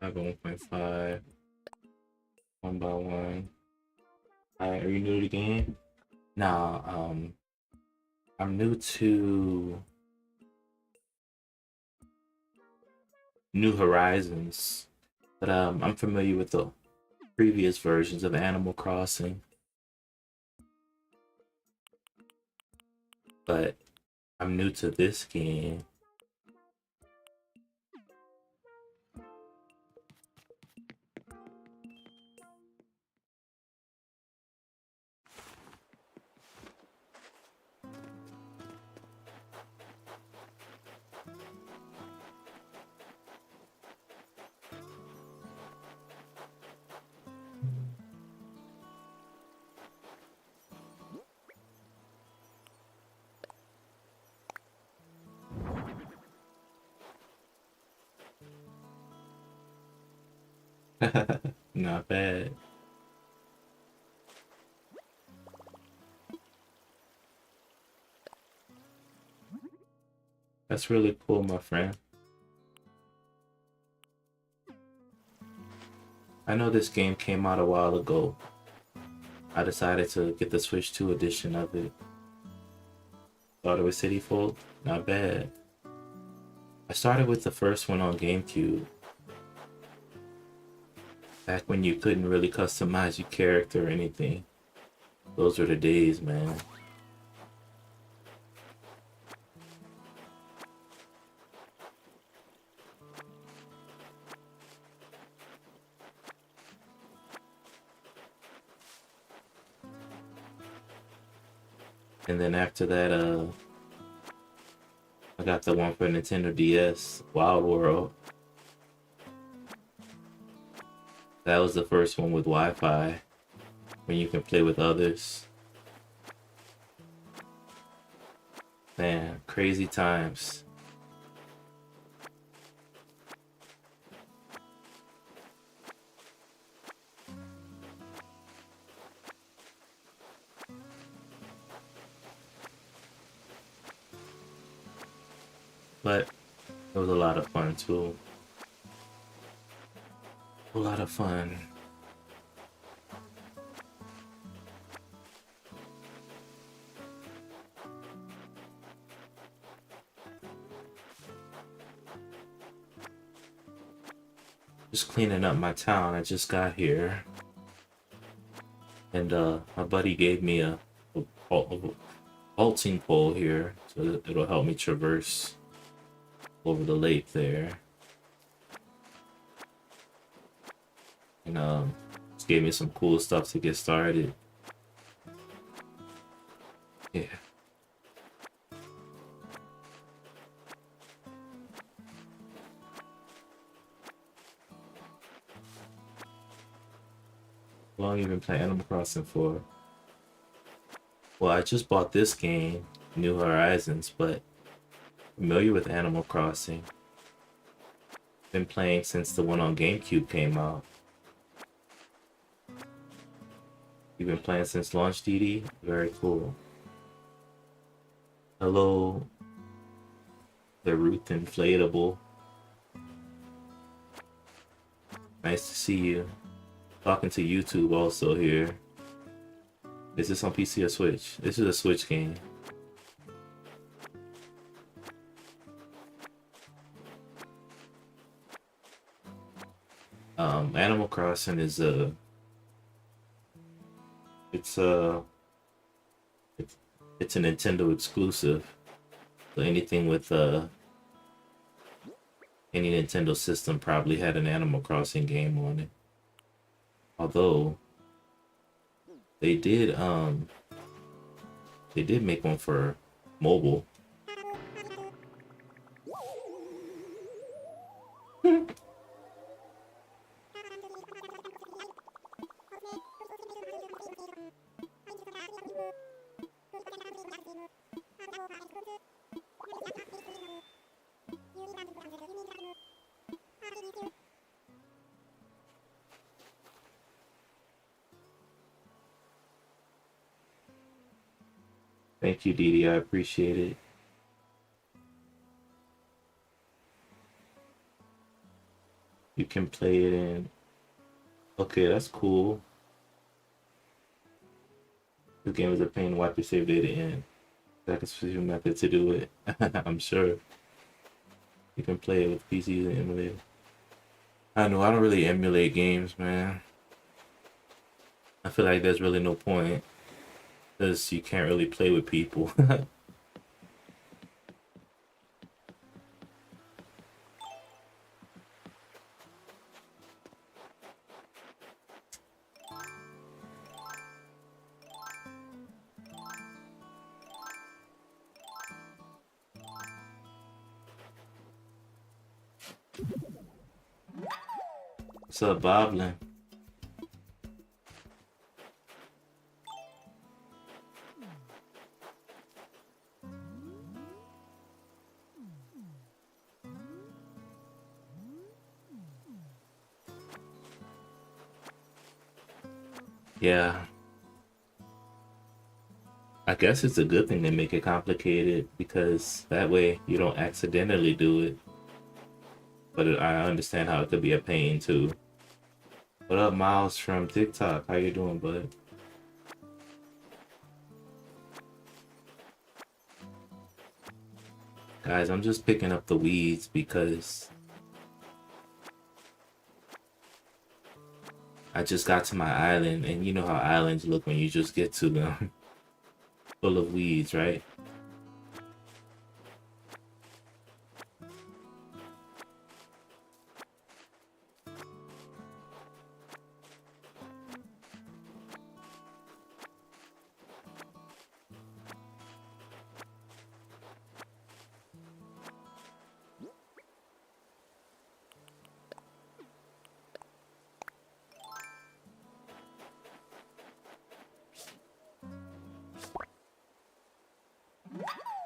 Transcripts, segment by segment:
I have a 1.5, 1x1. Alright, are you new to the game? Nah, I'm new to New Horizons, but I'm familiar with the previous versions of Animal Crossing. But I'm new to this game. Not bad. That's really cool, my friend. I know this game came out a while ago. I decided to get the Switch 2 edition of it. Thought it was City Folk. Not bad. I started with the first one on GameCube. Back when you couldn't really customize your character or anything. Those were the days, man. And then after that, I got the one for Nintendo DS, Wild World. That was the first one with Wi-Fi, when you can play with others. Man, crazy times. But it was a lot of fun too. A lot of fun. Just cleaning up my town. I just got here. And my buddy gave me a halting pole here, so that it'll help me traverse over the lake there. And just gave me some cool stuff to get started. Yeah. How long you been playing Animal Crossing for? Well, I just bought this game, New Horizons, but familiar with Animal Crossing. Been playing since the one on GameCube came out. You've been playing since launch, DD? Very cool. Hello, the Ruth Inflatable. Nice to see you. Talking to YouTube also here. Is this on PC or Switch? This is a Switch game. Animal Crossing is it's a it's a Nintendo exclusive. So anything with any Nintendo system probably had an Animal Crossing game on it. Although they did make one for mobile. Thank you, Didi. I appreciate it. You can play it in. Okay, that's cool. This game is a pain to wipe your save data in. That's a specific method to do it. I'm sure. You can play it with PCs and emulate. I know I don't really emulate games, man. I feel like there's really no point. Because you can't really play with people. What's up, Boblin? Yeah. I guess it's a good thing to make it complicated because that way you don't accidentally do it. But I understand how it could be a pain too. What up, Miles from TikTok? How you doing, bud? Guys, I'm just picking up the weeds because I just got to my island, and you know how islands look when you just get to them. Full of weeds, right?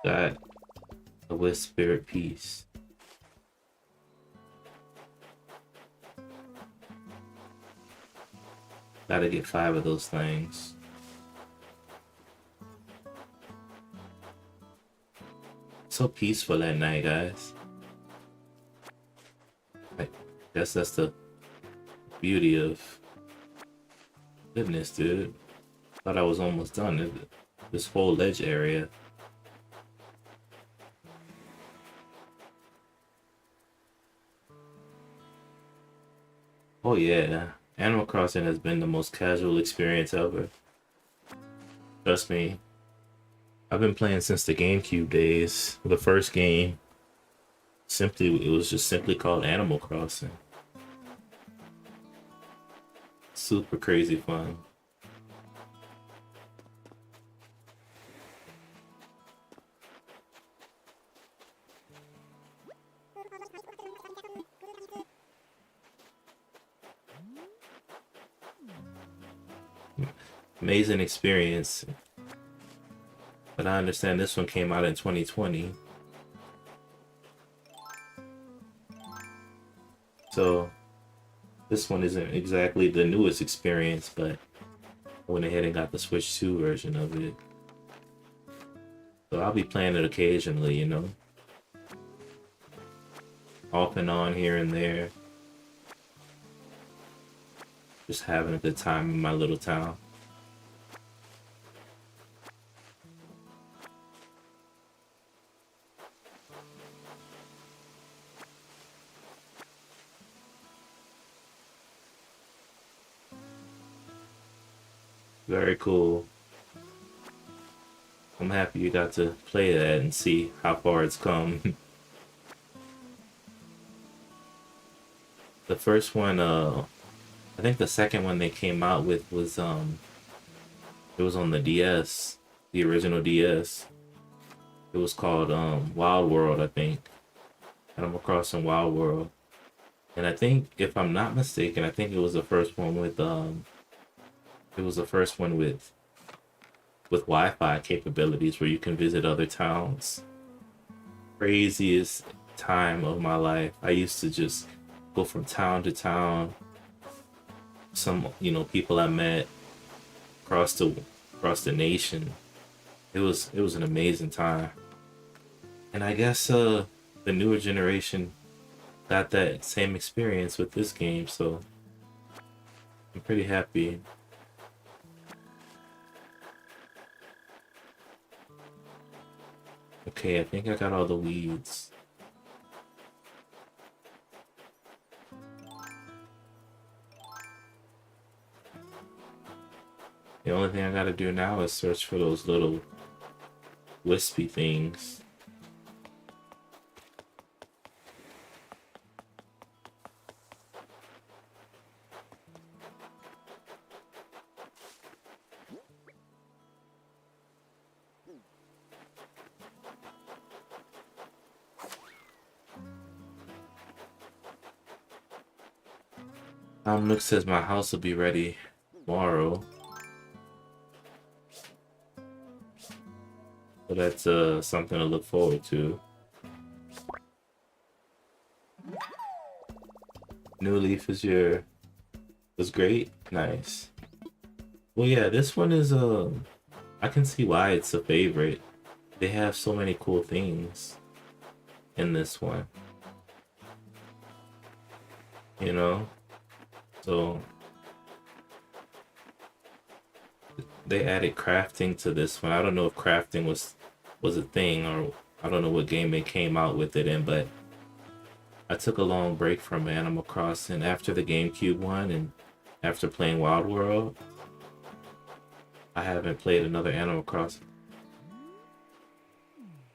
Got a with spirit piece. Gotta get 5 of those things. So peaceful at night, guys. I guess that's the beauty of goodness, dude. Thought I was almost done. This whole ledge area. Oh yeah, Animal Crossing has been the most casual experience ever. Trust me, I've been playing since the GameCube days. The first game, it was just simply called Animal Crossing. Super crazy fun. Amazing experience. But I understand this one came out in 2020. So this one isn't exactly the newest experience, but I went ahead and got the Switch 2 version of it. So I'll be playing it occasionally, you know. Off and on here and there. Just having a good time in my little town. Very cool. I'm happy you got to play that and see how far it's come. The first one, I think the second one they came out with was it was on the DS, the original DS. It was called Wild World, I think. Animal Crossing Wild World. And I think, if I'm not mistaken, I think it was the first one with it was the first one with Wi-Fi capabilities where you can visit other towns. Craziest time of my life. I used to just go from town to town. Some, people I met across the nation. It was an amazing time. And I guess the newer generation got that same experience with this game, so I'm pretty happy. Okay, I think I got all the weeds. The only thing I gotta do now is search for those little wispy things. Luke says my house will be ready tomorrow. So that's something to look forward to. New Leaf was great. Nice. Well, yeah, this one is I can see why it's a favorite. They have so many cool things in this one. You know? So they added crafting to this one. I don't know if crafting was a thing, or I don't know what game they came out with it in, but I took a long break from Animal Crossing after the GameCube one, and after playing Wild World, I haven't played another Animal Crossing.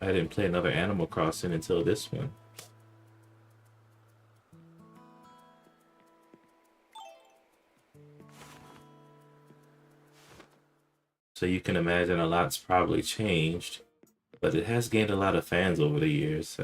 I didn't play another Animal Crossing until this one. So you can imagine a lot's probably changed, but it has gained a lot of fans over the years.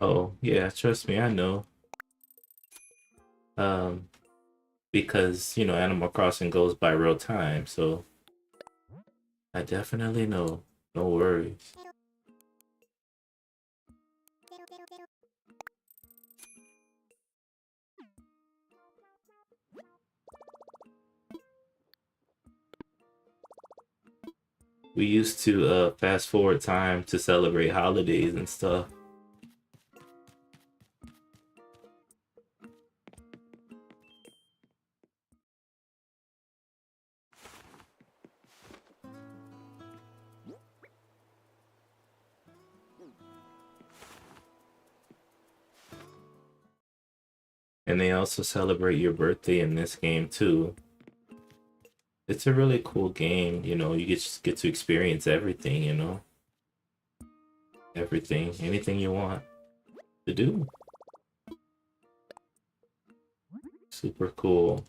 Oh, yeah, trust me, I know. Um, because, Animal Crossing goes by real time, so I definitely know. No worries. We used to fast forward time to celebrate holidays and stuff. And they also celebrate your birthday in this game too. It's a really cool game, you get to experience everything. Everything, anything you want to do. Super cool.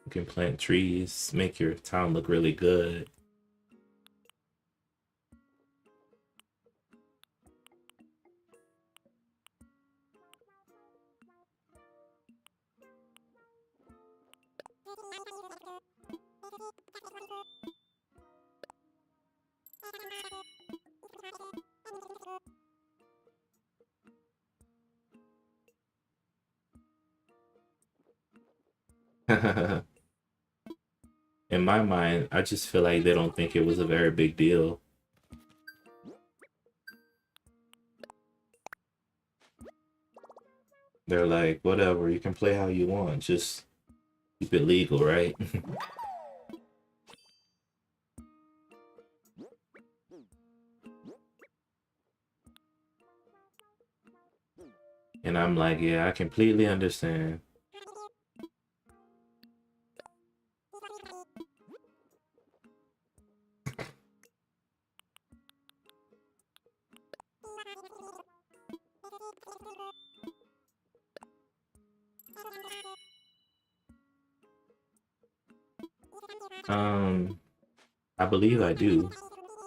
You can plant trees, make your town look really good. In my mind, I just feel like they don't think it was a very big deal. They're like, whatever, you can play how you want, just keep it legal, right? And I'm like, yeah, I completely understand. I believe I do,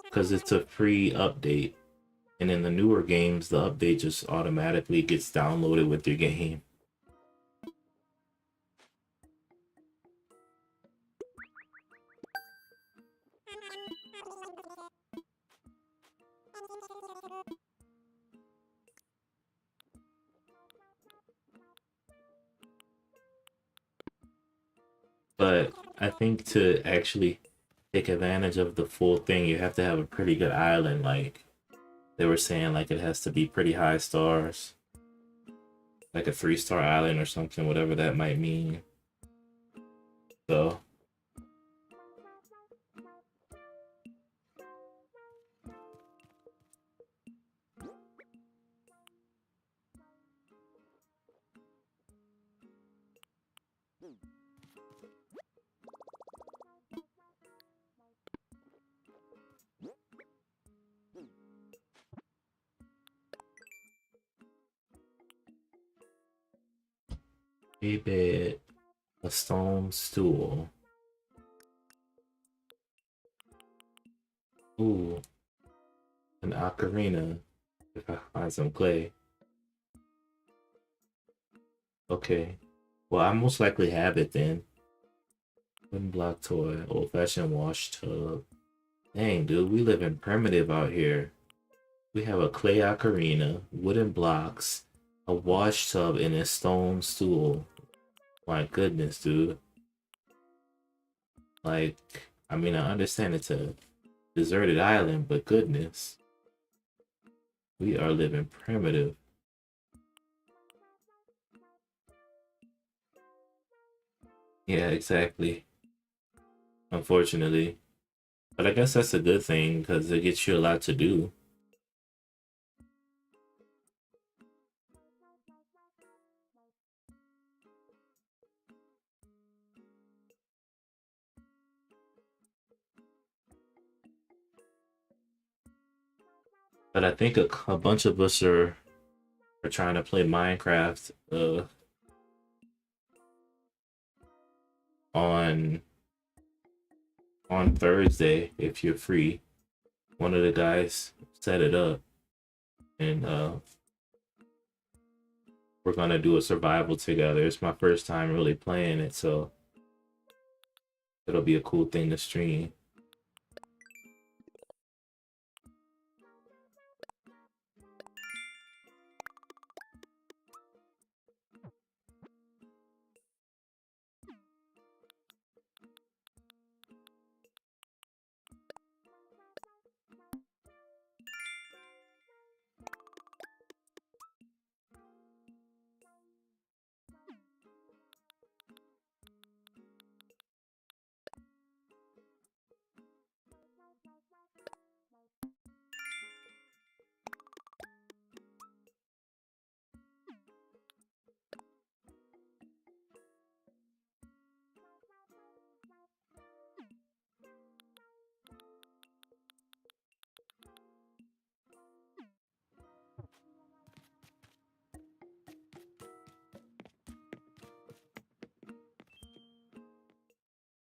because it's a free update. And in the newer games, the update just automatically gets downloaded with your game. But I think to actually take advantage of the full thing, you have to have a pretty good island. Like they were saying, like it has to be pretty high stars, like a 3-star island or something, whatever that might mean. So a bed, a stone stool. Ooh, an ocarina. If I find some clay. Okay. Well, I most likely have it then. Wooden block toy, old-fashioned wash tub. Dang, dude, we live in primitive out here. We have a clay ocarina, wooden blocks, a wash tub, and a stone stool. My goodness, dude. Like, I mean, I understand it's a deserted island, but goodness. We are living primitive. Yeah, exactly. Unfortunately. But I guess that's a good thing, because it gets you a lot to do. But I think a bunch of us are trying to play Minecraft on on Thursday if you're free. One of the guys set it up, and we're gonna do a survival together. It's my first time really playing it, so it'll be a cool thing to stream.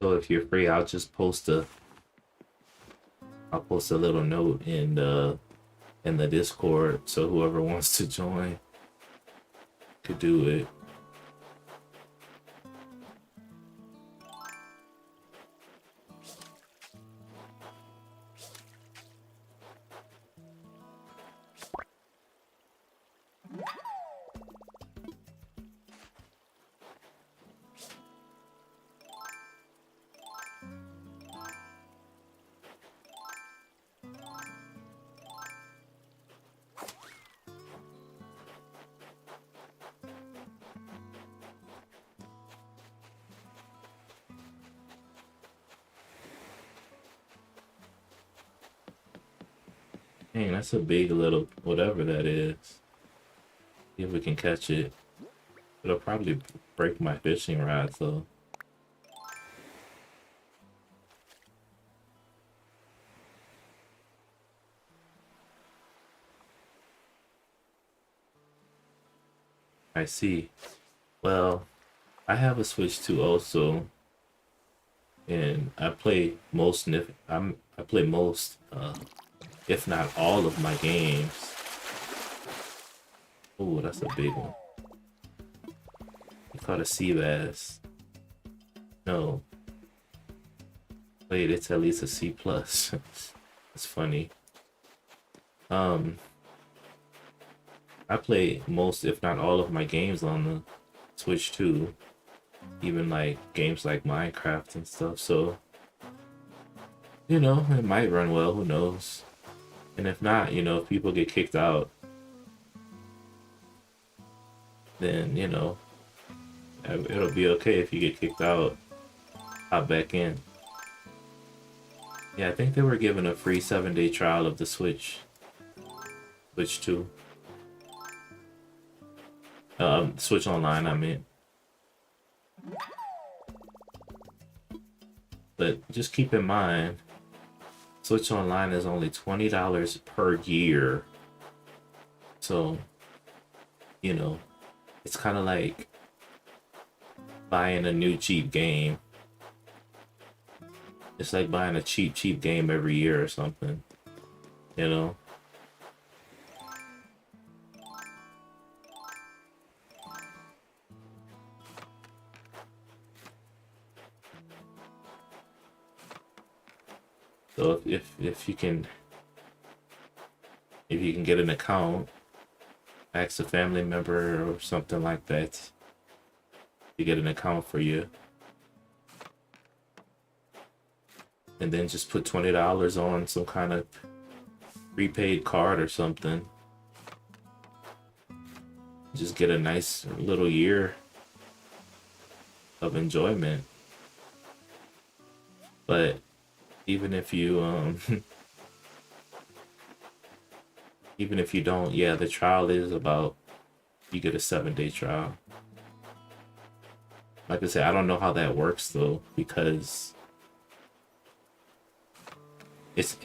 So if you're free, I'll post a little note in the Discord, so whoever wants to join could do it. Dang, that's a big little whatever that is. See if we can catch it. It'll probably break my fishing rod, so. I see. Well, I have a Switch 2 also, and I play I play most, if not all of my games. Oh, that's a big one. You caught a sea bass. No. Wait, it's at least a C plus. It's funny. I play most, if not all of my games on the Switch too. Even like games like Minecraft and stuff, so you know, it might run well, who knows? And if not, you know, if people get kicked out, then you know, it'll be okay if you get kicked out, hop back in. Yeah, I think they were given a free 7-day trial of the Switch 2. Switch Online, I mean. But just keep in mind, Switch Online is only $20 per year. So, you know, it's kind of like buying a new cheap game. It's like buying a cheap game every year or something, you know? So if you can get an account, ask a family member or something like that to get an account for you, and then just put $20 on some kind of prepaid card or something. Just get a nice little year of enjoyment. But even if you even if you don't, yeah, the trial is about, you get a 7-day trial. Like I said, I don't know how that works though, because it's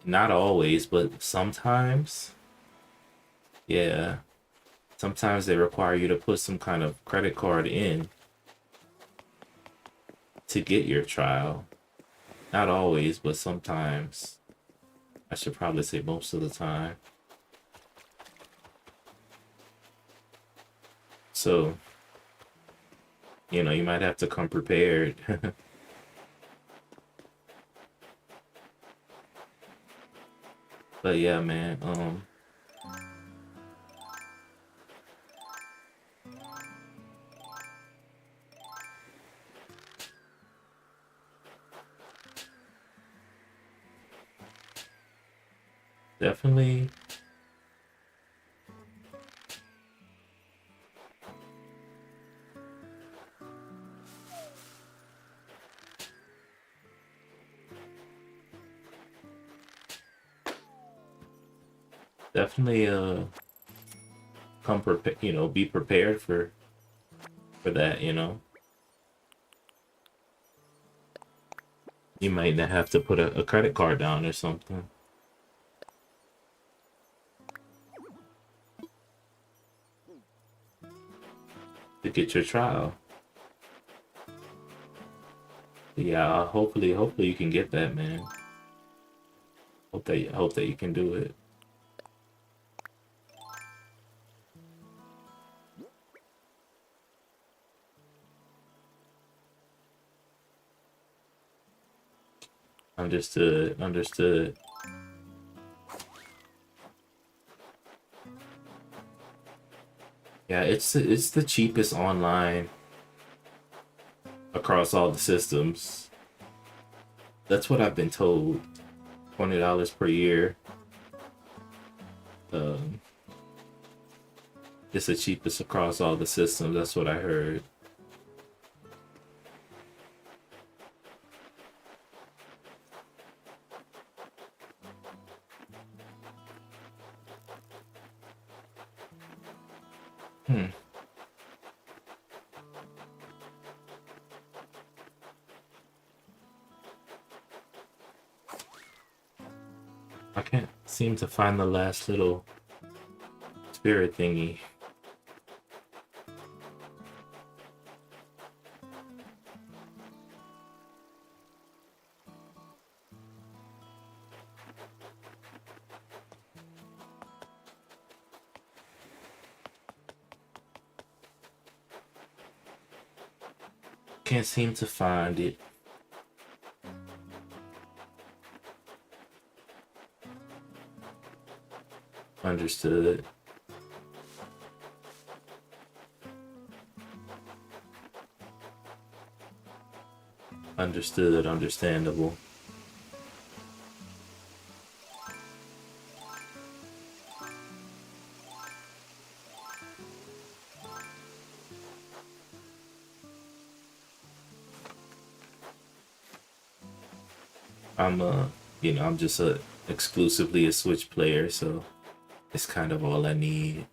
not always, but sometimes, yeah, sometimes they require you to put some kind of credit card in to get your trial. Not always, but sometimes. I should probably say most of the time. So, you know, you might have to come prepared. But yeah, man, definitely, definitely, come prepared, you know, be prepared for that, you know. You might not have to put a credit card down or something to get your trial. Yeah, hopefully you can get that, man. Hope that you can do it. Understood, understood. Yeah, it's the cheapest online across all the systems. That's what I've been told. $20 per year. Um, it's the cheapest across all the systems. That's what I heard. Hmm. I can't seem to find the last little spirit thingy. Can't seem to find it. Understood. Understood. Understandable. I'm I'm just a exclusively a Switch player, so it's kind of all I need.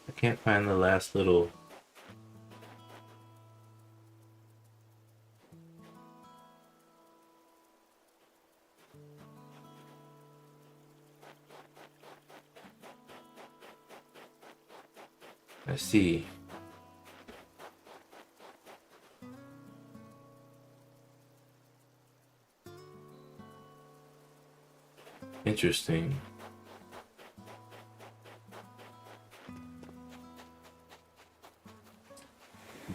I can't find the last little. I see. Interesting.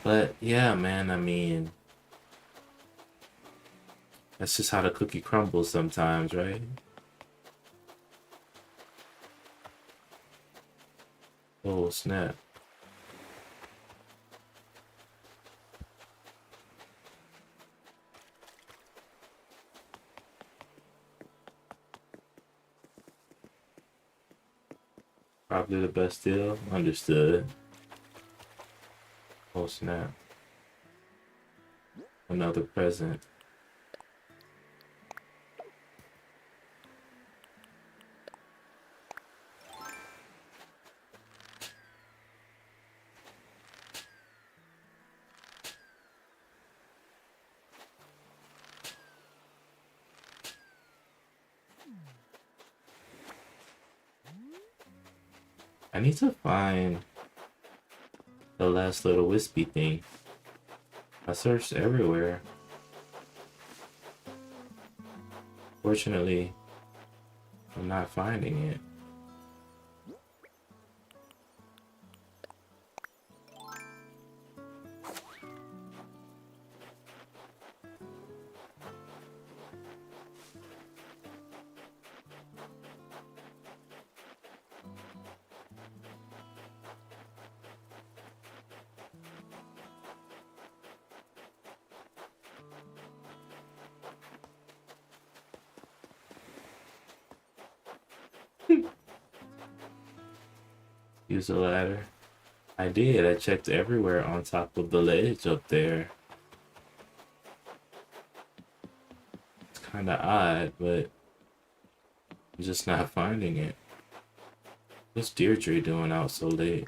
But yeah, man, I mean, that's just how the cookie crumbles sometimes, right? Oh, snap. Probably the best deal. Understood. Oh, snap. Another present. I need to find the last little wispy thing. I searched everywhere. Fortunately, I'm not finding it. Use a ladder. I did. I checked everywhere on top of the ledge up there. It's kind of odd, but I'm just not finding it. What's Deirdre doing out so late?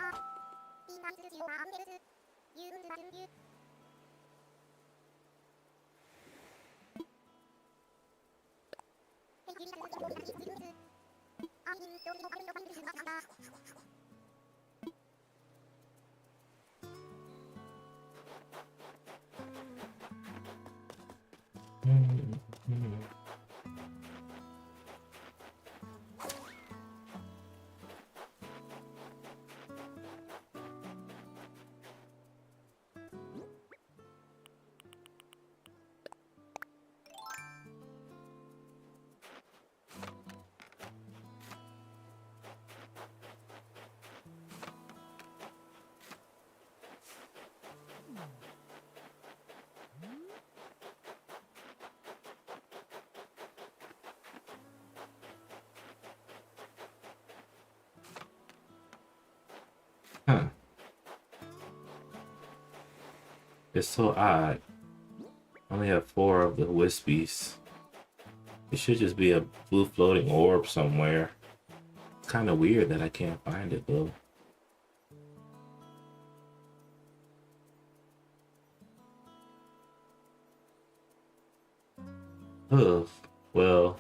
Huh. It's so odd. I only have 4 of the wispies. It should just be a blue floating orb somewhere. It's kind of weird that I can't find it though. Ugh. Well,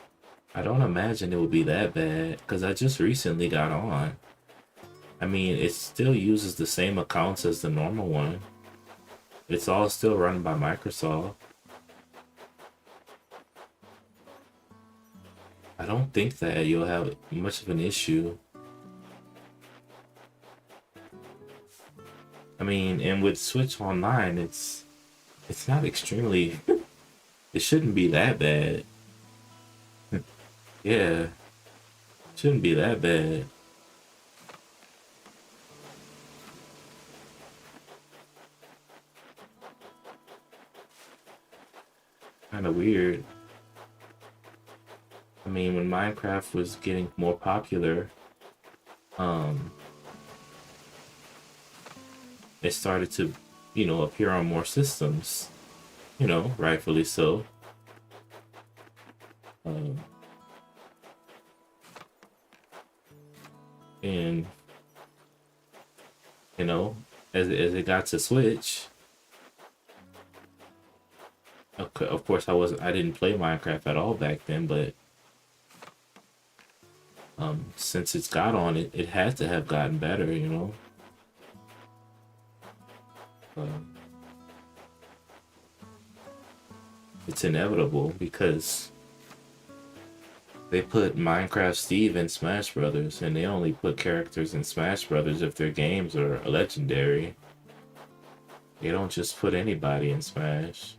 I don't imagine it would be that bad because I just recently got on. I mean, it still uses the same accounts as the normal one. It's all still run by Microsoft. I don't think that you'll have much of an issue. I mean, and with Switch Online, it's not extremely. It shouldn't be that bad. Yeah, shouldn't be that bad. Kind of weird. I mean, when Minecraft was getting more popular, um, it started to, appear on more systems. Rightfully so. Um, and as it got to Switch, of course I didn't play Minecraft at all back then, but since it's got on it, it has to have gotten better. Um, it's inevitable because they put Minecraft Steve in Smash Brothers, and they only put characters in Smash Brothers if their games are legendary. They don't just put anybody in Smash.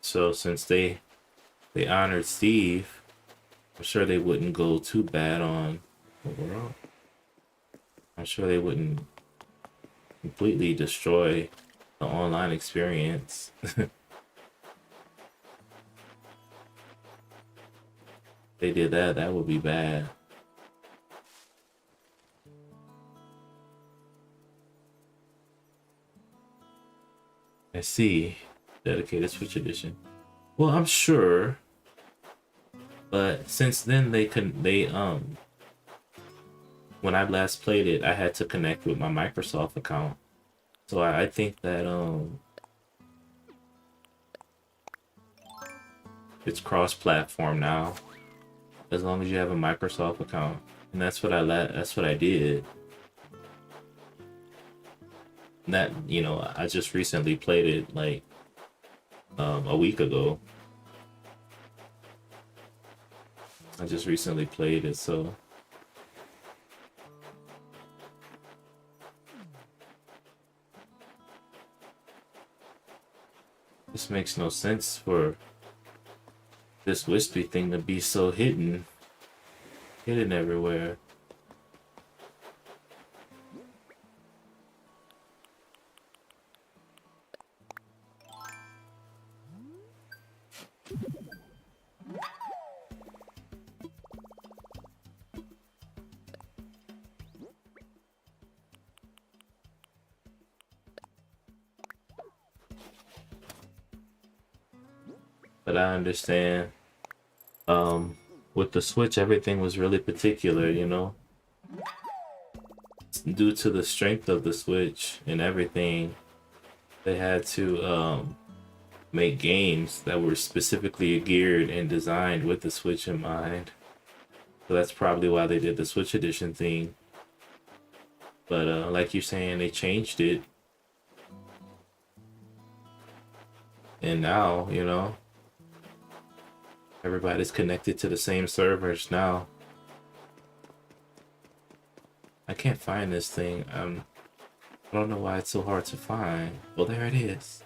So since they honored Steve, I'm sure they wouldn't go too bad on the world. I'm sure they wouldn't completely destroy the online experience. They did that, that would be bad. I see. Dedicated Switch edition. Well, I'm sure, but since then when I last played it, I had to connect with my Microsoft account. So I think that it's cross-platform now, as long as you have a Microsoft account, and that's what I did. That I just recently played it like a week ago. I just recently played it, so this makes no sense for this wispy thing to be so hidden everywhere. But I understand. With the Switch, everything was really particular. due to the strength of the Switch and everything, they had to make games that were specifically geared and designed with the Switch in mind. So that's probably why they did the Switch Edition thing. But like you're saying, they changed it. And now, you know, everybody's connected to the same servers now. I can't find this thing. I don't know why it's so hard to find. Well, there it is.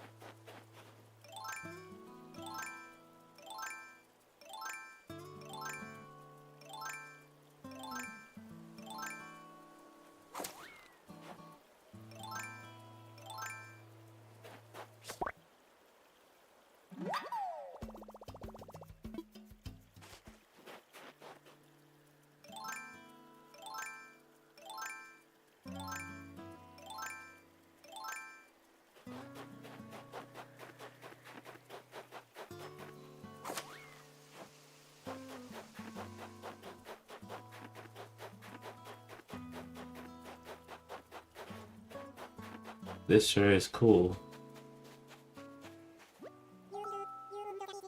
This sure is cool.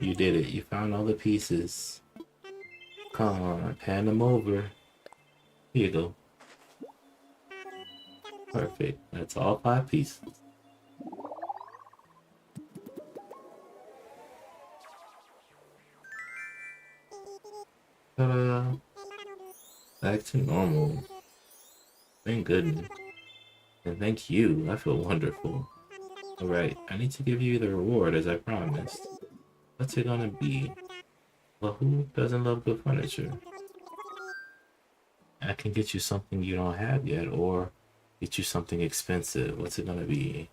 You did it. You found all the pieces. Come on, hand them over. Here you go. Perfect. That's all 5 pieces. Ta-da! Back to normal. Thank goodness. And thank you. I feel wonderful. Alright, I need to give you the reward as I promised. What's it gonna be? Well, who doesn't love good furniture? I can get you something you don't have yet, or get you something expensive. What's it gonna be?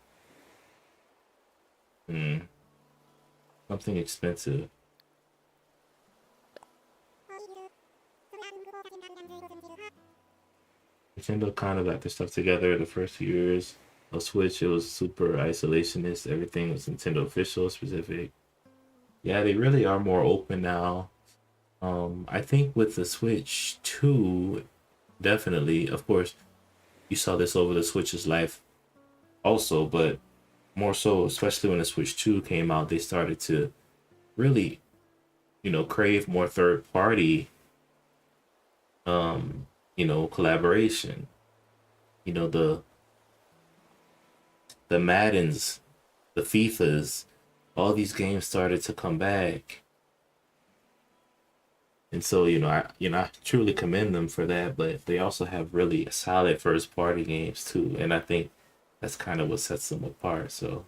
Something expensive. Nintendo kind of got their stuff together the first few years of Switch. It was super isolationist. Everything was Nintendo official specific. Yeah, they really are more open now. I think with the Switch 2, definitely, of course, you saw this over the Switch's life also, but more so, especially when the Switch 2 came out, they started to really, you know, crave more third party, you know, collaboration. You know, the Maddens, the FIFAs, all these games started to come back. And so, I truly commend them for that, but they also have really solid first party games too. And I think that's kind of what sets them apart. So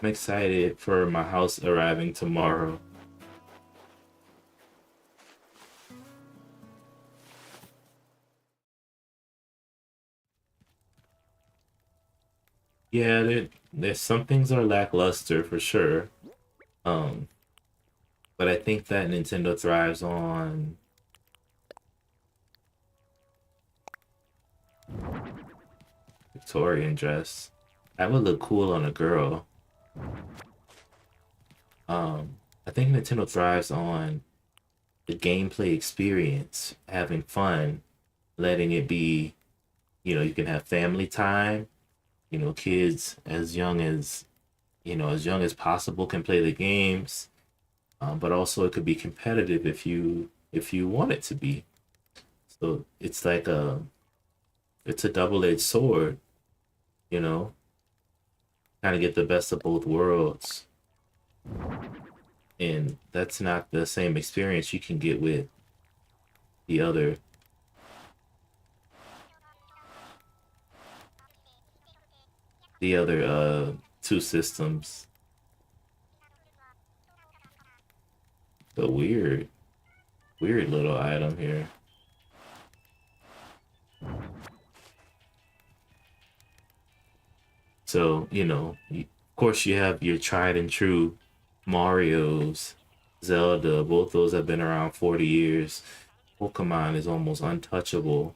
I'm excited for my house arriving tomorrow. Yeah, there's some things are lackluster for sure. Um, but I think that Nintendo thrives on Victorian dress. That would look cool on a girl. I think Nintendo thrives on the gameplay experience, having fun, letting it be, you can have family time, kids as young as, as young as possible can play the games. But also it could be competitive if you want it to be. So it's a double-edged sword, you know, kind of get the best of both worlds. And that's not the same experience you can get with the other two systems. The weird little item here. So, of course you have your tried and true Mario's, Zelda, both those have been around 40 years. Pokemon is almost untouchable.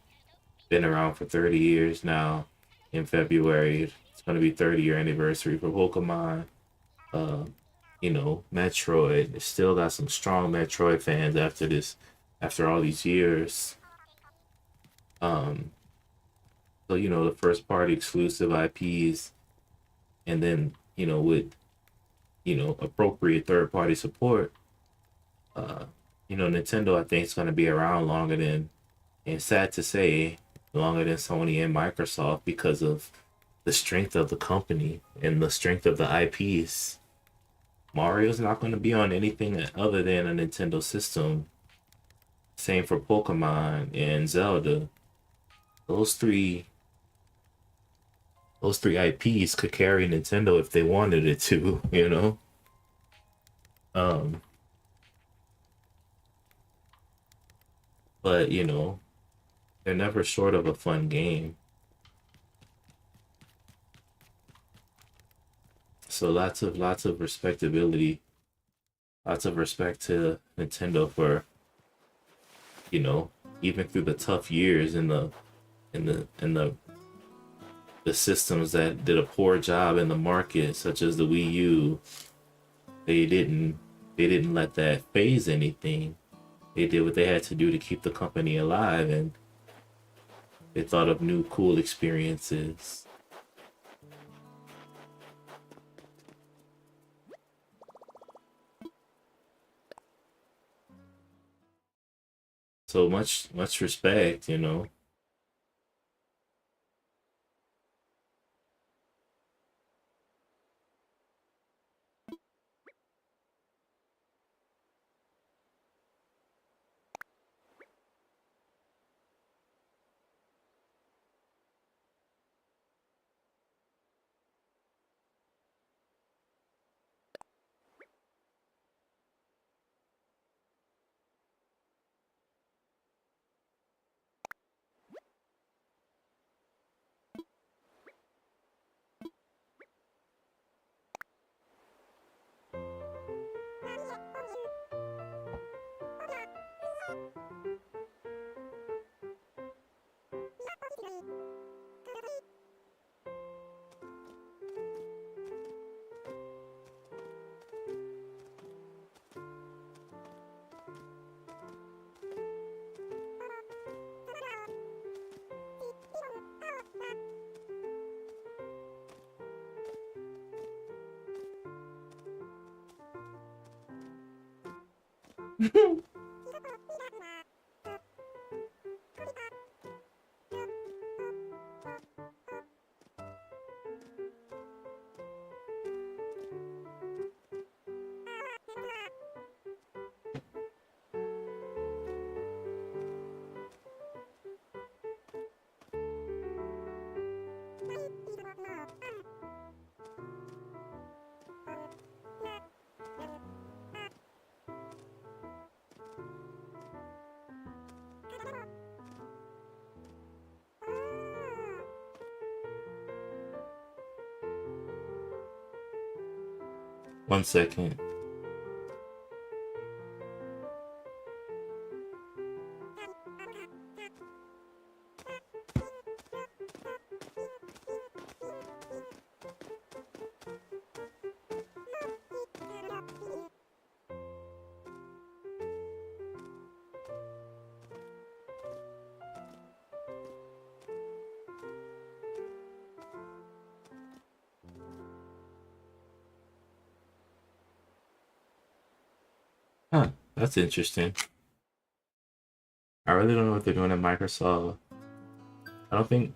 Been around for 30 years now. In February, it's going to be 30-year anniversary for Pokemon. Uh, Metroid. It's still got some strong Metroid fans after all these years. Um, so, the first party exclusive IPs, and then, with, appropriate third party support, uh, Nintendo, I think, is going to be around longer than, and sad to say, longer than Sony and Microsoft because of the strength of the company and the strength of the IPs. Mario's not going to be on anything other than a Nintendo system. Same for Pokemon and Zelda. Those three those three IPs could carry Nintendo if they wanted it to. Um, but they're never short of a fun game. So lots of respectability, lots of respect to Nintendo for, you know, even through the tough years in the systems that did a poor job in the market, such as the Wii U. They didn't let that phase anything. They did what they had to do to keep the company alive, and they thought of new cool experiences. So much respect. One second. That's interesting. I really don't know what they're doing at Microsoft. I don't think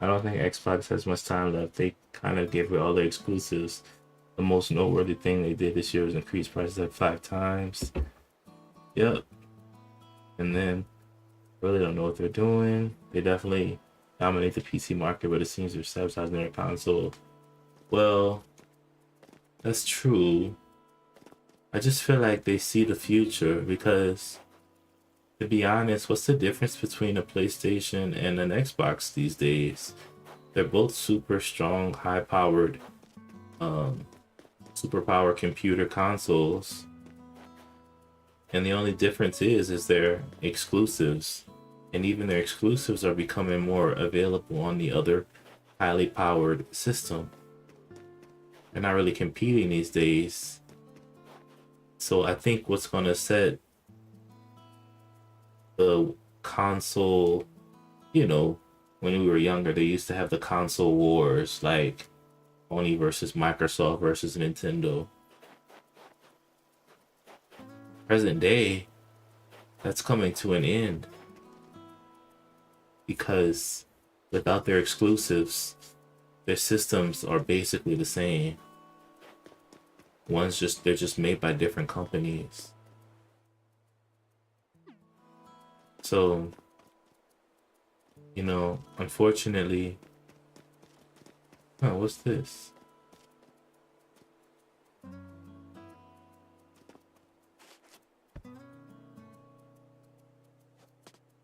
I don't think Xbox has much time left. They kind of gave away all their exclusives. The most noteworthy thing they did this year was increase prices like 5 times. Yep. And then really don't know what they're doing. They definitely dominate the PC market, but it seems they're sabotaging their console. Well, that's true. I just feel like they see the future because, to be honest, what's the difference between a PlayStation and an Xbox these days? They're both super strong, high-powered, superpower computer consoles, and the only difference is they're exclusives, and even their exclusives are becoming more available on the other highly powered system. They're not really competing these days. So I think what's going to set the console, when we were younger, they used to have the console wars, like Sony versus Microsoft versus Nintendo. Present day, that's coming to an end because without their exclusives, their systems are basically the same. They're just made by different companies. So, unfortunately, what's this?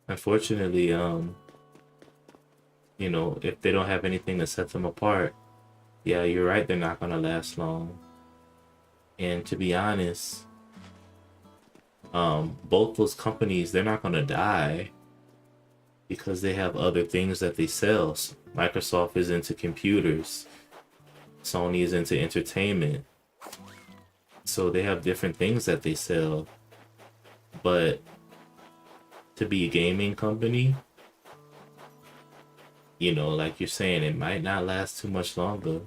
Unfortunately, if they don't have anything to set them apart, yeah, you're right, they're not gonna last long. And to be honest, both those companies, they're not gonna die because they have other things that they sell. Microsoft is into computers, Sony is into entertainment. So they have different things that they sell. But to be a gaming company, like you're saying, it might not last too much longer.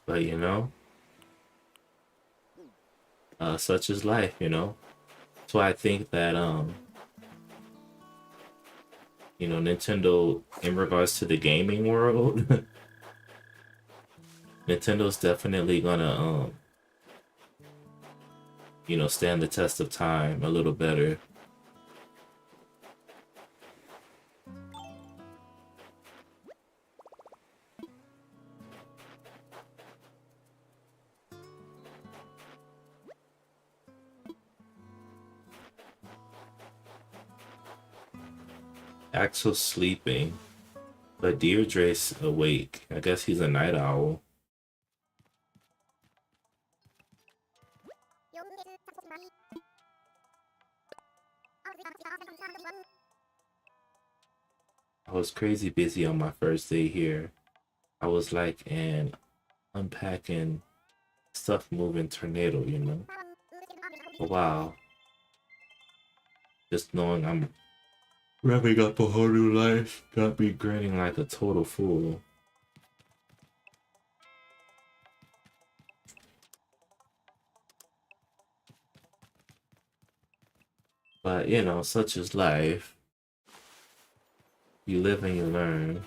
But such is life, So I think that Nintendo, in regards to the gaming world, Nintendo's definitely gonna stand the test of time a little better. Axel's sleeping, but Deirdre's awake. I guess he's a night owl. I was crazy busy on my first day here. I was like an unpacking stuff moving tornado, But wow. Just knowing I'm wrapping up a whole new life got me grinning like a total fool. But such is life. You live and you learn.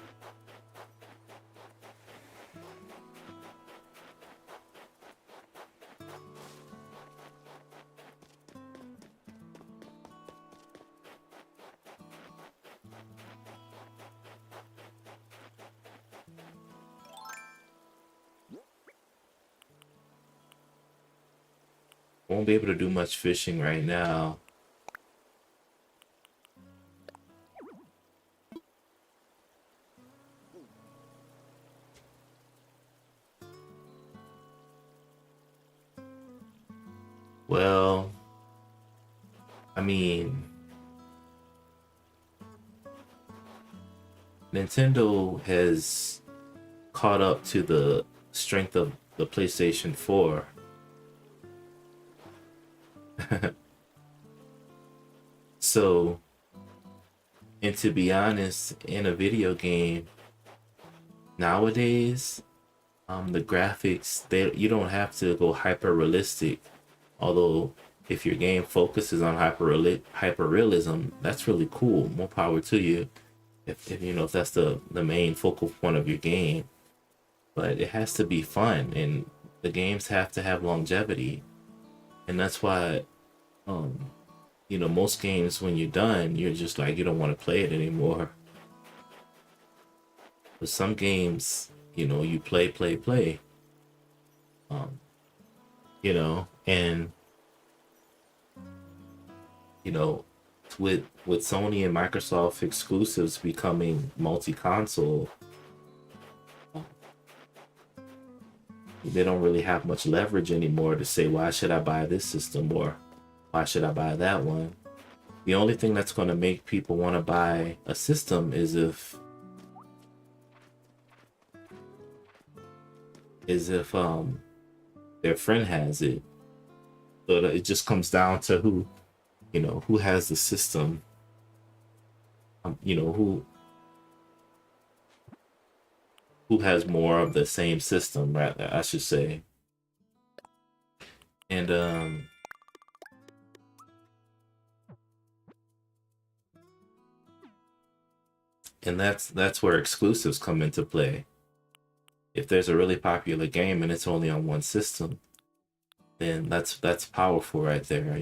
Won't be able to do much fishing right now. Well, I mean, Nintendo has caught up to the strength of the PlayStation 4. So, and to be honest, in a video game, nowadays, the graphics, you don't have to go hyper realistic. Although if your game focuses on hyper realism, that's really cool. More power to you. If you know if that's the main focal point of your game. But it has to be fun, and the games have to have longevity, and that's why um most games, when you're done, you're just like, you don't want to play it anymore. But some games, you play, um and you know with Sony and Microsoft exclusives becoming multi-console, they don't really have much leverage anymore to say, why should I buy this system, or why should I buy that one? The only thing that's going to make people want to buy a system is if their friend has it. So it just comes down to who has the system, who has more of the same system, rather, I should say. And that's where exclusives come into play. If there's a really popular game and it's only on one system, then that's powerful right there.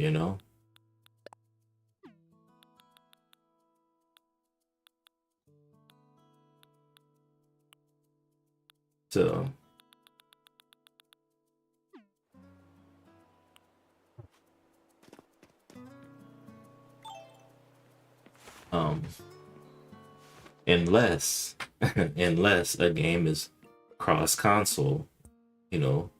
So um unless unless a game is cross console, you know.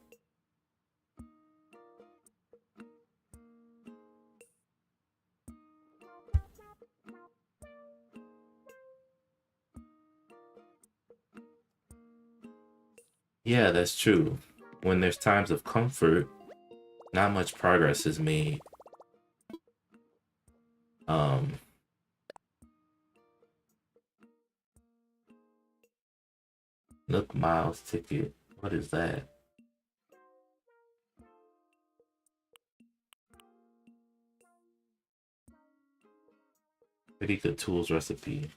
Yeah, that's true. When there's times of comfort, not much progress is made. Um Nook Miles ticket. What is that? Pretty good tools recipe.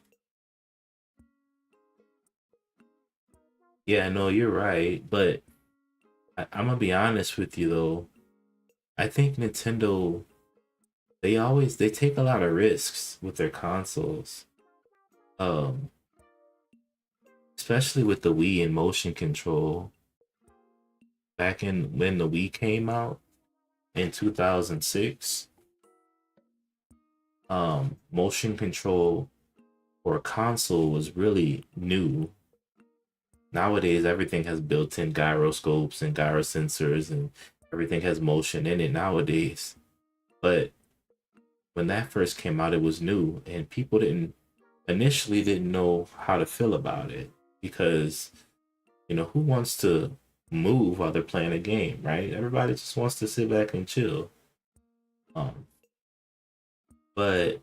Yeah, no, you're right, but I'm gonna be honest with you though. I think Nintendo, they take a lot of risks with their consoles. Um, Especially with the Wii and motion control. Back in when the Wii came out in 2006, motion control for a console was really new. Nowadays, everything has built-in gyroscopes and gyro sensors, and everything has motion in it nowadays. But when that first came out, it was new, and people didn't know how to feel about it, because who wants to move while they're playing a game, right? Everybody just wants to sit back and chill. Um, but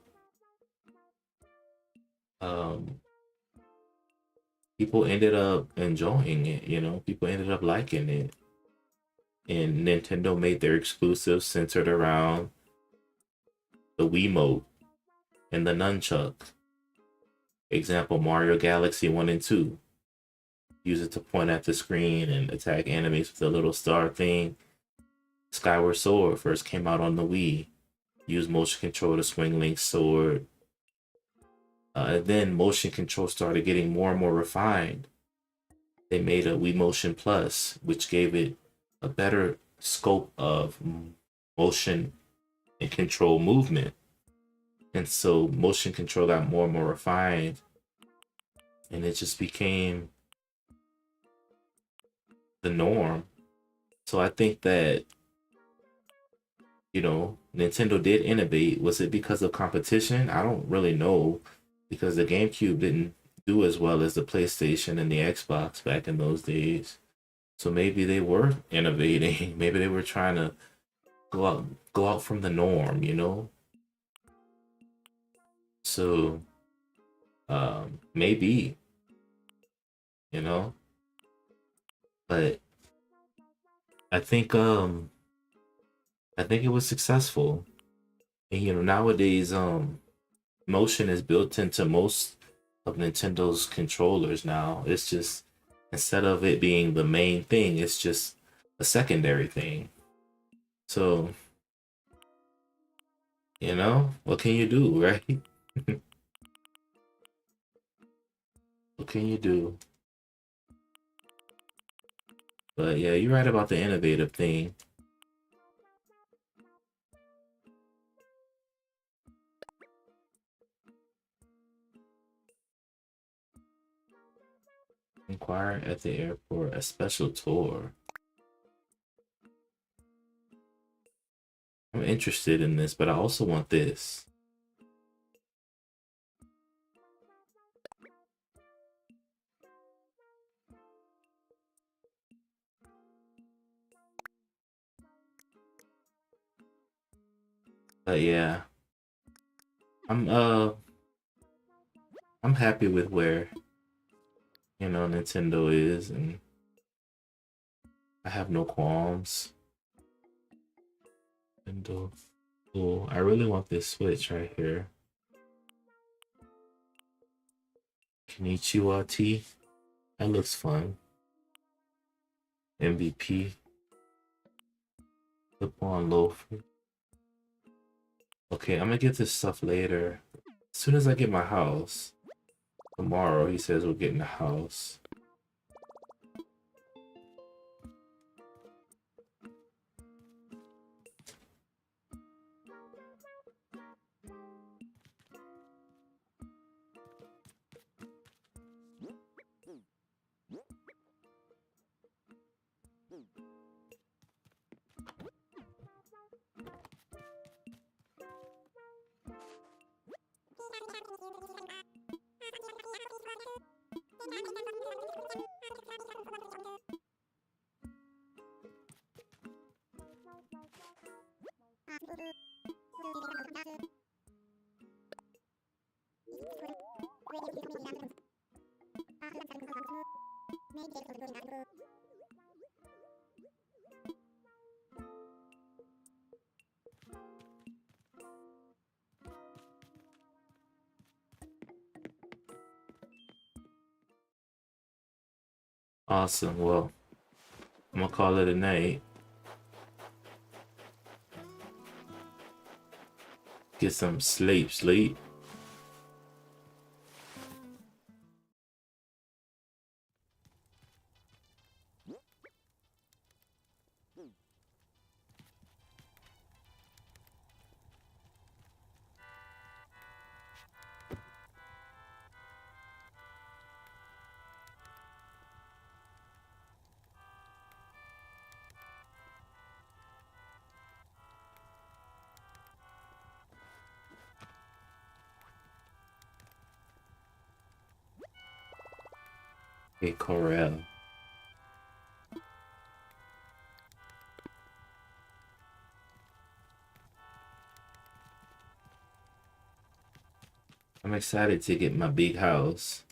um, people ended up enjoying it. People ended up liking it, and Nintendo made their exclusives centered around the Wiimote and the nunchuck. Example: Mario Galaxy 1 and 2. Use it to point at the screen and attack enemies with the little star thing. Skyward Sword first came out on the Wii. Use motion control to swing Link's sword. And then motion control started getting more and more refined. They made a Wii Motion Plus, which gave it a better scope of motion and control movement. And so motion control got more and more refined, and it just became the norm. So I think that, Nintendo did innovate. Was it because of competition? I don't really know, because the GameCube didn't do as well as the PlayStation and the Xbox back in those days. So maybe they were innovating. Maybe they were trying to go out from the norm. So maybe you know. But I think um I think it was successful. And nowadays motion is built into most of Nintendo's controllers now. It's just instead of it being the main thing, it's just a secondary thing. So, what can you do, right? What can you do? But yeah, you're right about the innovative thing. Inquire at the airport, a special tour. I'm interested in this, but I also want this. But yeah, I'm uh I'm happy with where Nintendo is, and I have no qualms. Nintendo, cool. I really want this Switch right here. Kenichiwa T. That looks fun. MVP. Flip on loafer. Okay, I'm gonna get this stuff later. As soon as I get my house. Tomorrow, he says we're getting the house. Awesome. Well, I'm gonna call it a night. Get some sleep. Hey, Corel. I'm excited to get my big house.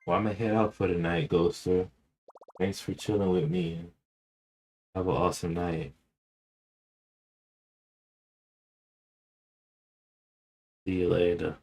Well, I'm gonna head out for the night, Ghoster. Thanks for chilling with me. And have an awesome night. See you later.